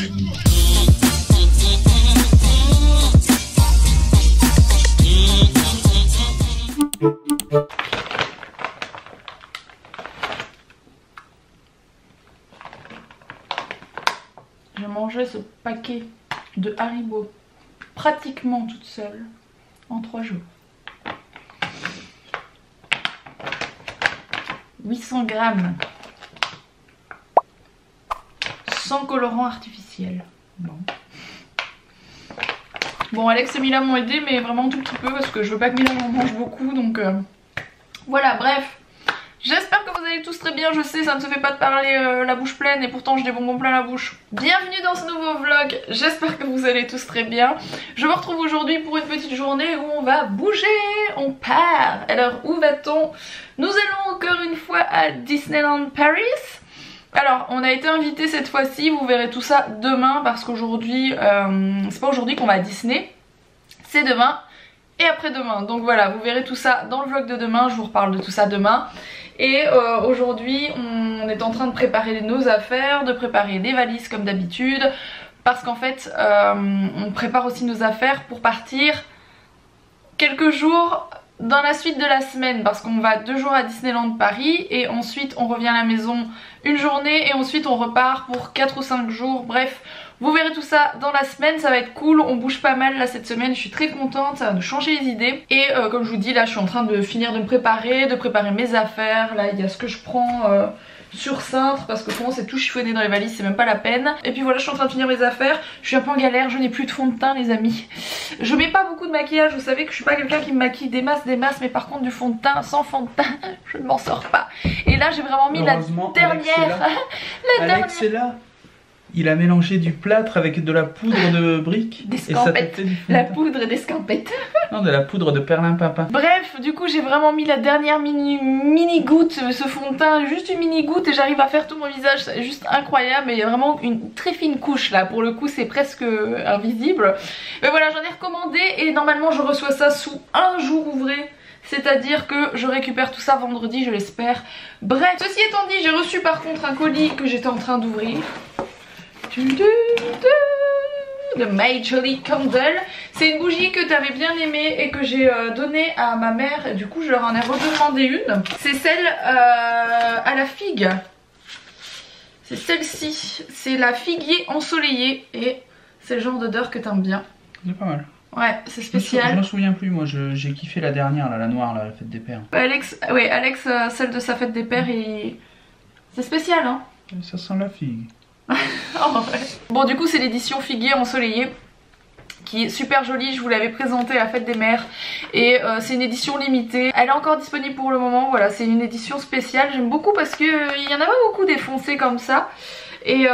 J'ai mangé ce paquet de Haribo pratiquement toute seule en 3 jours. 800 grammes. Sans colorant artificiel. Bon, Alex et Mila m'ont aidé, mais vraiment tout petit peu parce que je veux pas que Mila en mange beaucoup, donc voilà, bref. J'espère que vous allez tous très bien, je sais ça ne se fait pas de parler la bouche pleine et pourtant j'ai des bonbons plein la bouche. Bienvenue dans ce nouveau vlog, j'espère que vous allez tous très bien. Je vous retrouve aujourd'hui pour une petite journée où on va bouger, on part. Alors où va-t-on? Nous allons encore une fois à Disneyland Paris. Alors on a été invité cette fois-ci, vous verrez tout ça demain parce qu'aujourd'hui, c'est pas aujourd'hui qu'on va à Disney, c'est demain et après-demain. Donc voilà, vous verrez tout ça dans le vlog de demain, je vous reparle de tout ça demain. Et aujourd'hui on est en train de préparer nos affaires, de préparer des valises comme d'habitude. Parce qu'en fait on prépare aussi nos affaires pour partir quelques jours dans la suite de la semaine. Parce qu'on va 2 jours à Disneyland Paris et ensuite on revient à la maison une journée et ensuite on repart pour 4 ou 5 jours. Bref, vous verrez tout ça dans la semaine, ça va être cool, on bouge pas mal là cette semaine, je suis très contente, ça va nous changer les idées. Et comme je vous dis là je suis en train de finir de me préparer, mes affaires. Là il y a ce que je prends sur cintre parce que comment c'est tout chiffonné dans les valises, c'est même pas la peine. Et puis voilà, je suis en train de finir mes affaires, je suis un peu en galère, je n'ai plus de fond de teint les amis. Je mets pas beaucoup de maquillage, vous savez que je suis pas quelqu'un qui me maquille des masses, mais par contre du fond de teint, sans fond de teint, je ne m'en sors pas. Et là j'ai vraiment mis la dernière... Alex est là. Il a mélangé du plâtre avec de la poudre de briques. D'escampette. La poudre d'escampette. Non, de la poudre de perlimpinpin. Bref, du coup j'ai vraiment mis la dernière mini goutte, ce fond de teint, juste une mini goutte et j'arrive à faire tout mon visage, c'est juste incroyable. Mais il y a vraiment une très fine couche là, pour le coup c'est presque invisible. Mais voilà, j'en ai recommandé et normalement je reçois ça sous 1 jour ouvré. C'est-à-dire que je récupère tout ça vendredi, je l'espère. Bref, ceci étant dit, j'ai reçu par contre un colis que j'étais en train d'ouvrir. De Majorly Candle. C'est une bougie que tu avais bien aimée et que j'ai donnée à ma mère et du coup je leur en ai redemandé une. C'est celle à la figue. C'est celle-ci. C'est la figuier ensoleillée et c'est le genre d'odeur que t'aimes bien. C'est pas mal. Ouais, c'est spécial. Je me souviens plus, moi j'ai kiffé la dernière, là, la noire, là, la fête des pères. Alex, celle de sa fête des pères, c'est spécial hein. Ça sent la figue. Oh, ouais. Bon du coup c'est l'édition figuier ensoleillée qui est super jolie, je vous l'avais présentée à la fête des mères et c'est une édition limitée, elle est encore disponible pour le moment, voilà c'est une édition spéciale, j'aime beaucoup parce que il y en a pas beaucoup des foncés comme ça. Et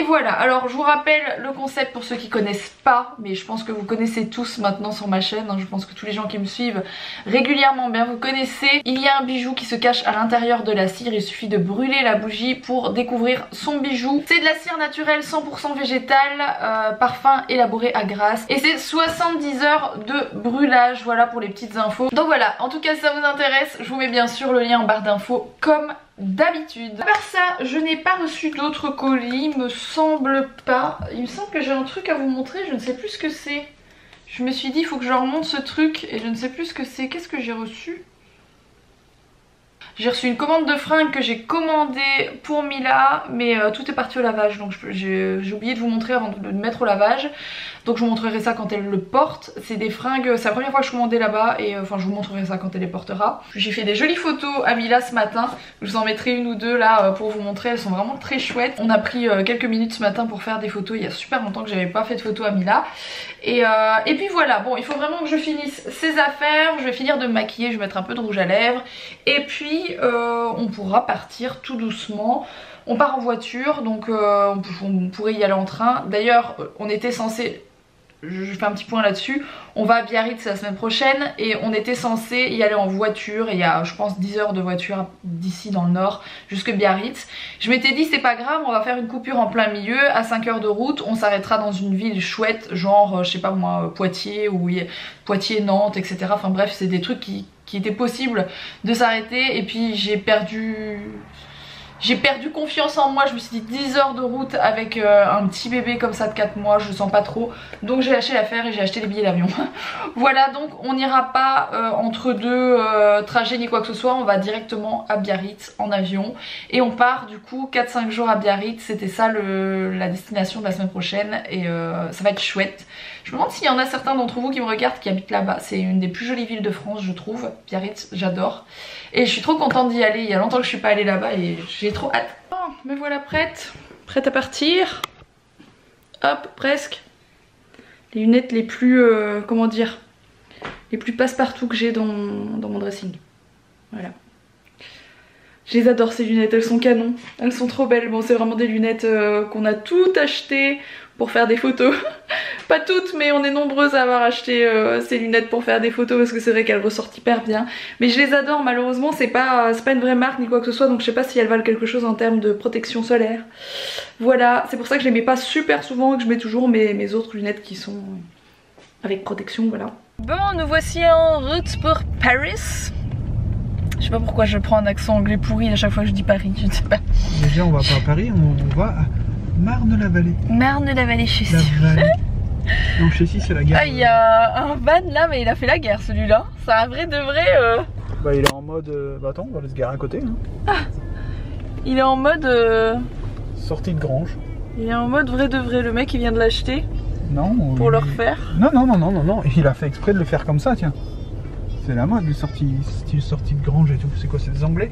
voilà, alors je vous rappelle le concept pour ceux qui connaissent pas, mais je pense que vous connaissez tous maintenant sur ma chaîne, hein, je pense que tous les gens qui me suivent régulièrement bien vous connaissez. Il y a un bijou qui se cache à l'intérieur de la cire, il suffit de brûler la bougie pour découvrir son bijou. C'est de la cire naturelle 100% végétale, parfum élaboré à Grasse et c'est 70 heures de brûlage, voilà pour les petites infos. Donc voilà, en tout cas si ça vous intéresse, je vous mets bien sûr le lien en barre d'infos comme d'habitude. À part ça, je n'ai pas reçu d'autres colis, il me semble pas. Il me semble que j'ai un truc à vous montrer, je ne sais plus ce que c'est. Je me suis dit il faut que je leur montre ce truc et je ne sais plus ce que c'est. Qu'est-ce que j'ai reçu? J'ai reçu une commande de fringues que j'ai commandée pour Mila, mais tout est parti au lavage, donc j'ai oublié de vous montrer avant de le mettre au lavage. Donc je vous montrerai ça quand elle le porte. C'est des fringues, c'est la première fois que je commandais là-bas et enfin je vous montrerai ça quand elle les portera. J'ai fait des jolies photos à Mila ce matin, je vous en mettrai une ou deux là pour vous montrer, elles sont vraiment très chouettes. On a pris quelques minutes ce matin pour faire des photos, il y a super longtemps que j'avais pas fait de photos à Mila. Et puis voilà, bon il faut vraiment que je finisse ces affaires, je vais finir de me maquiller, je vais mettre un peu de rouge à lèvres et puis on pourra partir tout doucement. On part en voiture donc on pourrait y aller en train. D'ailleurs on était censé, je fais un petit point là-dessus, on va à Biarritz la semaine prochaine et on était censé y aller en voiture et il y a je pense 10 heures de voiture d'ici dans le nord jusque Biarritz. Je m'étais dit c'est pas grave, on va faire une coupure en plein milieu à 5 heures de route, on s'arrêtera dans une ville chouette genre je sais pas moi Poitiers ou Poitiers, Nantes etc. Enfin bref c'est des trucs qui était possible de s'arrêter et puis j'ai perdu J'ai perdu confiance en moi, je me suis dit 10 heures de route avec un petit bébé comme ça de 4 mois, je le sens pas trop. Donc j'ai lâché l'affaire et j'ai acheté les billets d'avion. Voilà, donc on n'ira pas entre deux trajets ni quoi que ce soit, on va directement à Biarritz en avion. Et on part du coup 4-5 jours à Biarritz, c'était ça la destination de la semaine prochaine et ça va être chouette. Je me demande s'il y en a certains d'entre vous qui me regardent qui habitent là-bas, c'est une des plus jolies villes de France je trouve, Biarritz, j'adore. Et je suis trop contente d'y aller, il y a longtemps que je suis pas allée là-bas et j'ai trop hâte. Oh, me voilà prête à partir. Hop, presque. Les lunettes les plus, comment dire, les plus passe-partout que j'ai dans mon dressing. Voilà. Je les adore ces lunettes, elles sont canon, elles sont trop belles. Bon, c'est vraiment des lunettes qu'on a toutes achetées pour faire des photos. Pas toutes, mais on est nombreuses à avoir acheté ces lunettes pour faire des photos parce que c'est vrai qu'elles ressortent hyper bien. Mais je les adore, malheureusement c'est pas une vraie marque ni quoi que ce soit, donc je sais pas si elles valent quelque chose en termes de protection solaire. Voilà, c'est pour ça que je les mets pas super souvent, que je mets toujours mes autres lunettes qui sont avec protection, voilà. Bon, nous voici en route pour Paris. Je sais pas pourquoi je prends un accent anglais pourri à chaque fois que je dis Paris, je ne sais pas. Déjà on va pas à Paris, on va à Marne-la-Vallée. Marne-la-Vallée, je suis Donc chez ici c'est la gare. Ah, il y a un van là, mais il a fait la guerre celui-là. C'est un vrai de vrai. Bah il est en mode. Bah attends, on va aller se garer à côté. Hein. Ah, il est en mode. Sortie de grange. Il est en mode vrai de vrai. Le mec il vient de l'acheter. Non. Pour le refaire. Non. Il a fait exprès de le faire comme ça, tiens. C'est la mode, style sortie de grange et tout. C'est quoi, c'est des Anglais?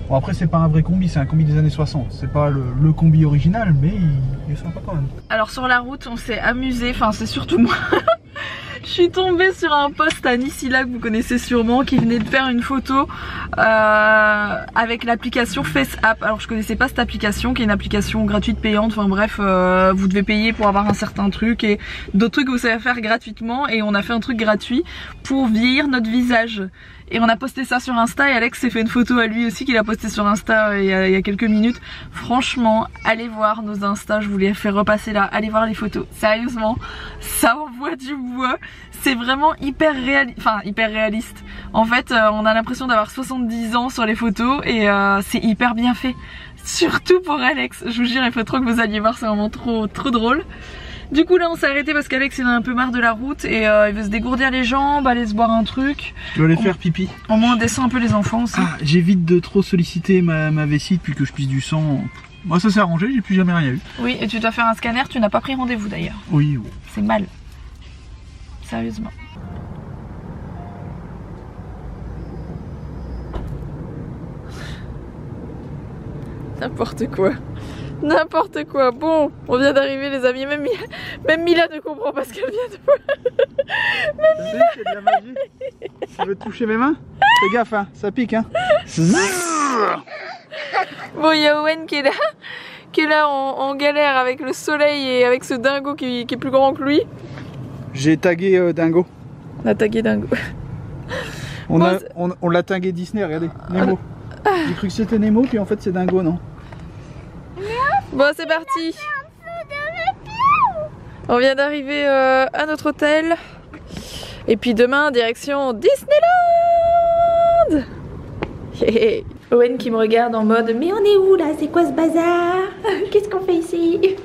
Bon après c'est pas un vrai combi, c'est un combi des années 60. C'est pas le combi original, mais il est sympa quand même. Alors sur la route on s'est amusé, enfin c'est surtout moi. Je suis tombée sur un post à Nisila que vous connaissez sûrement, qui venait de faire une photo avec l'application FaceApp. Alors je connaissais pas cette application, qui est une application gratuite payante, enfin bref, vous devez payer pour avoir un certain truc et d'autres trucs que vous savez faire gratuitement, et on a fait un truc gratuit pour vieillir notre visage. Et on a posté ça sur Insta et Alex s'est fait une photo à lui aussi qu'il a posté sur Insta il y a quelques minutes. Franchement, allez voir nos Insta, je vous les fais repasser là, allez voir les photos. Sérieusement, ça envoie du bois. C'est vraiment hyper réaliste. En fait, on a l'impression d'avoir 70 ans sur les photos et c'est hyper bien fait. Surtout pour Alex, je vous jure, il faut trop que vous alliez voir, c'est vraiment trop drôle. Du coup là on s'est arrêté parce qu'Alex il en a un peu marre de la route et il veut se dégourdir les jambes, aller se boire un truc. Je dois aller faire pipi. Au moins on descend un peu les enfants aussi. Ah, j'évite de trop solliciter ma vessie depuis que je pisse du sang. Moi ça s'est arrangé, j'ai plus jamais rien eu. Oui, et tu dois faire un scanner, tu n'as pas pris rendez-vous d'ailleurs. Oui. C'est mal. Sérieusement. N'importe quoi. N'importe quoi. Bon, on vient d'arriver les amis. Même Mila ne comprend pas ce qu'elle vient de voir. Même Mila. C'est de la magie. Tu veux toucher mes mains? Fais gaffe, hein, ça pique, hein. Bon, il y a Owen qui est là en galère avec le soleil et avec ce dingo qui est plus grand que lui. J'ai tagué Dingo. On a tagué Dingo. On l'a tagué Disney, regardez. Nemo. J'ai cru que c'était Nemo, puis en fait c'est Dingo, non? Bon, c'est parti. On vient d'arriver à notre hôtel. Et puis demain, direction Disneyland. Owen qui me regarde en mode: mais on est où là? C'est quoi ce bazar? Qu'est-ce qu'on fait ici?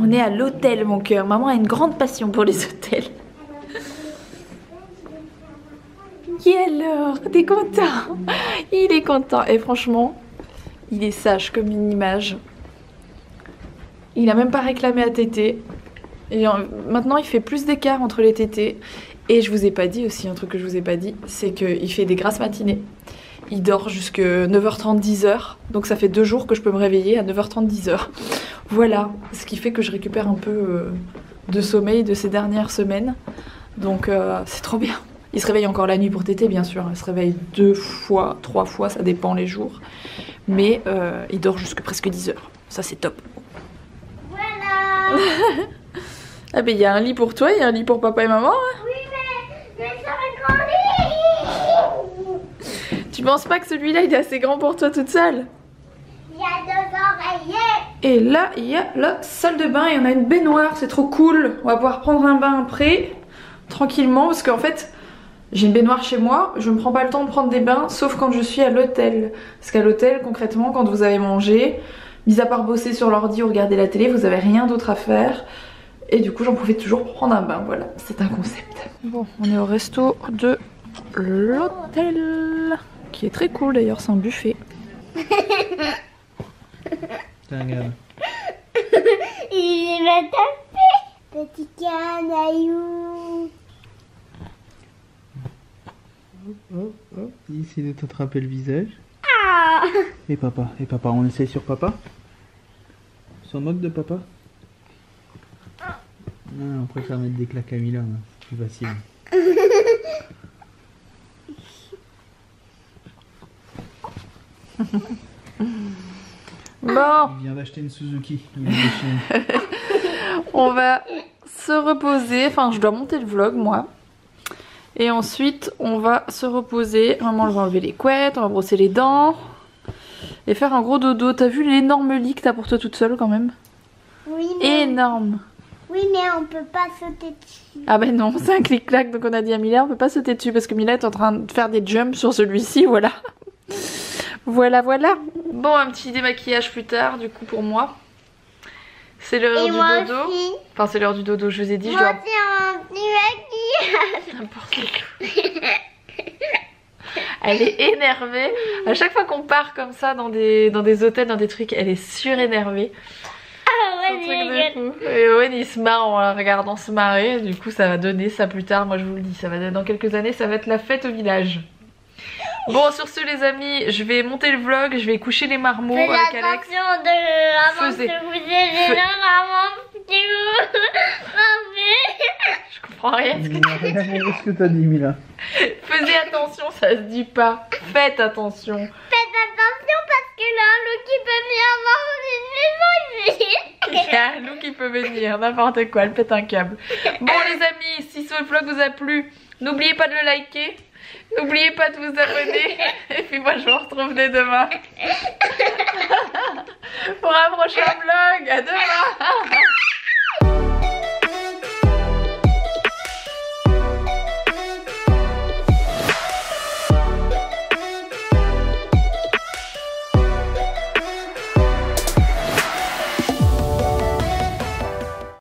On est à l'hôtel, mon cœur. Maman a une grande passion pour les hôtels. Et alors, t'es content? Il est content. Et franchement, il est sage comme une image. Il a même pas réclamé à téter. Et maintenant il fait plus d'écart entre les tétés. Et je vous ai pas dit aussi, un truc que je vous ai pas dit, c'est qu'il fait des grasses matinées. Il dort jusque 9h30, 10h. Donc ça fait 2 jours que je peux me réveiller à 9h30, 10h. Voilà, ce qui fait que je récupère un peu de sommeil de ces dernières semaines. Donc c'est trop bien. Il se réveille encore la nuit pour téter, bien sûr. Il se réveille 2 fois, 3 fois, ça dépend les jours. Mais il dort jusque presque 10h. Ça c'est top. Voilà. Ah ben il y a un lit pour toi, il y a un lit pour papa et maman. Hein. Oui mais ça va grandir. Tu penses pas que celui-là il est assez grand pour toi toute seule? Il y a 2 oreillers. Et là il y a la salle de bain et on a une baignoire, c'est trop cool. On va pouvoir prendre un bain après, tranquillement, parce qu'en fait J'ai une baignoire chez moi, je me prends pas le temps de prendre des bains sauf quand je suis à l'hôtel. Parce qu'à l'hôtel, concrètement, quand vous avez mangé, mis à part bosser sur l'ordi ou regarder la télé, vous avez rien d'autre à faire. Et du coup j'en profite toujours pour prendre un bain, voilà, c'est un concept. Bon, on est au resto de l'hôtel, qui est très cool d'ailleurs, c'est un buffet. Regarde. Il va taper. Petit canaillou. Oh, oh, il essaie de t'attraper le visage. Ah. Et papa, on essaie sur papa. On s'en moque de papa. Non, on préfère mettre des claques à Mila, c'est plus facile. Bon, Il vient d'acheter une Suzuki. Il est déchaîné. on va se reposer, enfin je dois monter le vlog moi. Et ensuite on va se reposer, maman elle va enlever les couettes, on va brosser les dents. Et faire un gros dodo. T'as vu l'énorme lit que t'as pour toi toute seule quand même? Oui, mais... Énorme. Oui, mais on peut pas sauter dessus. Ah ben non, c'est un clic-clac, donc on a dit à Mila on peut pas sauter dessus parce que Mila est en train de faire des jumps sur celui-ci, voilà. Voilà. Bon, un petit démaquillage plus tard du coup pour moi. C'est l'heure du dodo. Aussi. Enfin c'est l'heure du dodo, je vous ai dit. Moi je dois... c'est un petit maquillage. N'importe quoi. Elle est énervée. À chaque fois qu'on part comme ça dans des hôtels, dans des trucs, elle est surénervée. Ah C'est un truc de fou. Et Owen il se marre en la regardant se marrer. Du coup ça va donner ça plus tard, moi je vous le dis. Ça va dans quelques années, ça va être la fête au village. Bon, sur ce les amis, je vais monter le vlog, je vais coucher les marmots Faites avec Alex. attention avant Faisez. que vous ayez avant que Je comprends rien. Il n'a rien compris ce que t'as dit, Mila. Faisez attention, ça se dit pas. Faites attention. Faites attention parce que là, l'eau qui peut venir avoir une maison ici. Il y a un loup qui peut venir, n'importe quoi, elle pète un câble. Bon les amis, si ce vlog vous a plu, n'oubliez pas de le liker. N'oubliez pas de vous abonner. Et puis moi je vous retrouve dès demain. Pour un prochain vlog. À demain.